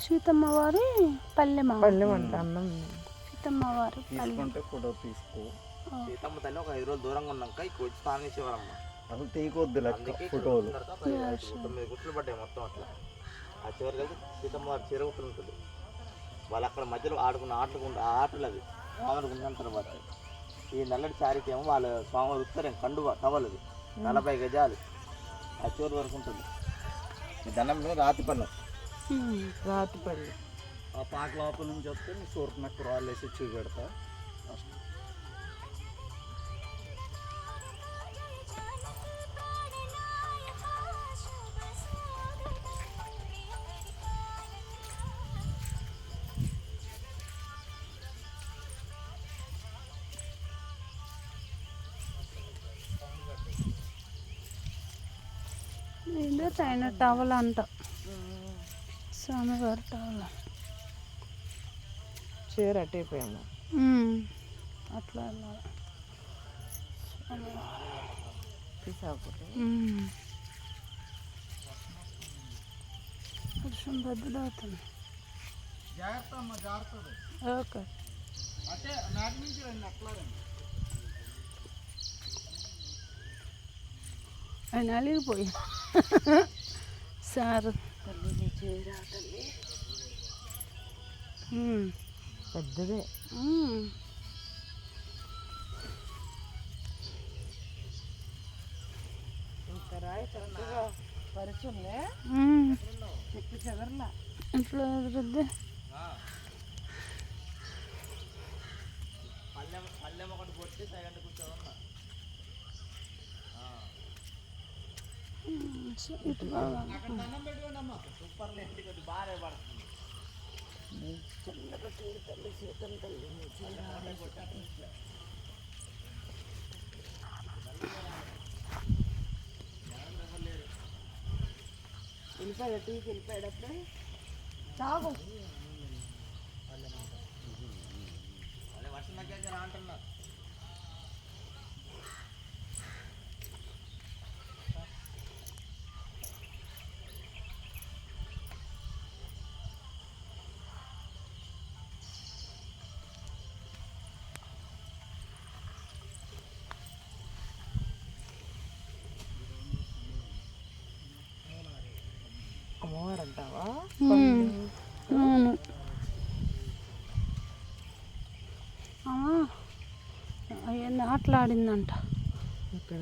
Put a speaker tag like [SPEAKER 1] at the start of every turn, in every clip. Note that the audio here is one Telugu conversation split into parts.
[SPEAKER 1] సీతమ్మ వారి పల్లెమ
[SPEAKER 2] అంట అన్నం.
[SPEAKER 1] సీతమ్మ వారి
[SPEAKER 3] తీసుకుంటే ఫోటో తీసుకో.
[SPEAKER 4] సీతమ్మ తల్లి ఒక 5 రోజులు దూరంగా ఉన్నాక ఇక్కడ వచ్చి స్నానం చేసేవారమ్మ.
[SPEAKER 3] అసలు తీయకొద్దు లెక్క ఫోటోలు.
[SPEAKER 4] 9 గుట్లు పడ్డాయి మొత్తం అట్లా. ఆ చివరికి వెళ్తే సీతమ్మ వారి చెరువుతులు ఉంటుంది. వాళ్ళు అక్కడ మధ్యలో ఆడుకున్న ఆటలు అవి స్వామిని ఉన్న తర్వాత ఈ నల్లటి చారికి ఏమో వాళ్ళు స్వామి ఉత్తారు కండువ టవల్, 40 గజాలు ఆ చివరి వరకు ఉంటుంది. ఈ దండంలో రాతిపల్లం,
[SPEAKER 2] రాతిపల్లి.
[SPEAKER 3] ఆ పాక లోపల నుంచి వస్తే నీ సూరత్ మెక్క రాళ్ళు వేసి చూపెడతా.
[SPEAKER 1] ఇదే చైనా టవల్ అంట, స్వామివారి టవల్.
[SPEAKER 2] చీర అట్టయిపోయాము.
[SPEAKER 1] అట్లా వెళ్ళాలి. వర్షం పెద్దది అవుతుంది. ఓకే ఆయన అలిగిపోయి సార్
[SPEAKER 2] పెద్దదే. పరిచుందే చెట్టు చెదరలా
[SPEAKER 1] ఇంట్లో ఎదురుద్ది.
[SPEAKER 4] పల్లెం ఒకటి కొట్టి సైలెంట్ కూర్చోవన్నా.
[SPEAKER 1] ఇటు బాగా
[SPEAKER 4] సూపర్ నెట్టి కొద్ది బాగా పడుతుంది.
[SPEAKER 2] వెళ్ళిపోయాడు, టీకి వెళ్ళిపోయాడప్పుడు చావు.
[SPEAKER 4] వర్షం తగ్గాక రా అంటున్నా.
[SPEAKER 2] అమ్మవారు అంటావా?
[SPEAKER 1] అవన్నీ ఆటలాడిందంట.
[SPEAKER 2] ఇక్కడ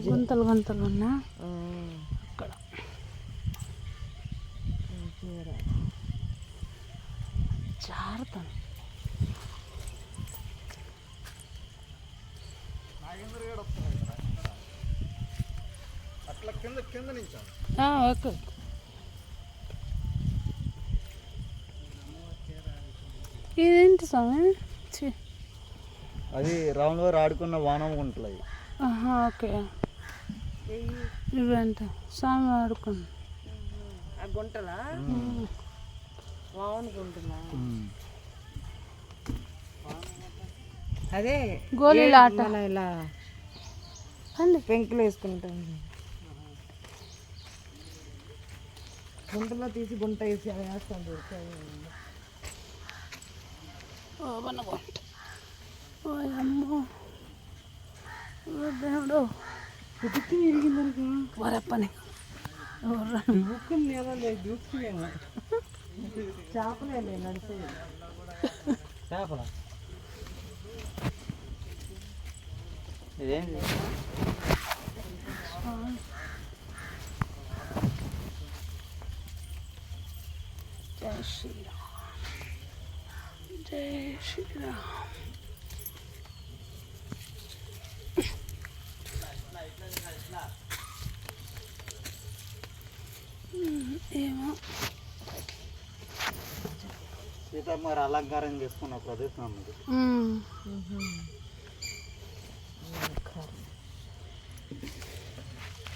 [SPEAKER 1] గుంతలు గుంతలు ఉన్నా అక్కడ జారుతాను.
[SPEAKER 3] అట్లా కింద కింద నుంచి
[SPEAKER 1] ఓకే. ఇదేంటి స్వామి?
[SPEAKER 3] అది రాములు వారు ఆడుకున్న వానం గుంటలు అవి.
[SPEAKER 1] ఓకే, ఇవంట స్వామి ఆడుకున్నా
[SPEAKER 2] ఆ గుంటలా వావన గుంటలా. అదే
[SPEAKER 1] గోళీలాట
[SPEAKER 2] ఇలా పెంకులు వేసుకుంటాం. గుంటలో తీసి గుంట వేసి అవి వేస్తాం.
[SPEAKER 1] అమ్మో దేవుడు
[SPEAKER 2] పుట్టుకి విరిగిందనుకో
[SPEAKER 1] వరప్పని
[SPEAKER 2] బుక్కులు లేదా లేదు దూకుతున్నామో. చేపలే నడిచేది.
[SPEAKER 4] చేపల ఇదేంటి?
[SPEAKER 1] జై శ్రీరామ్, జై శ్రీరామ్. ఏమో
[SPEAKER 4] సీతమ్మ గారు అలంకారం చేసుకున్న ప్రదేశం అన్నది.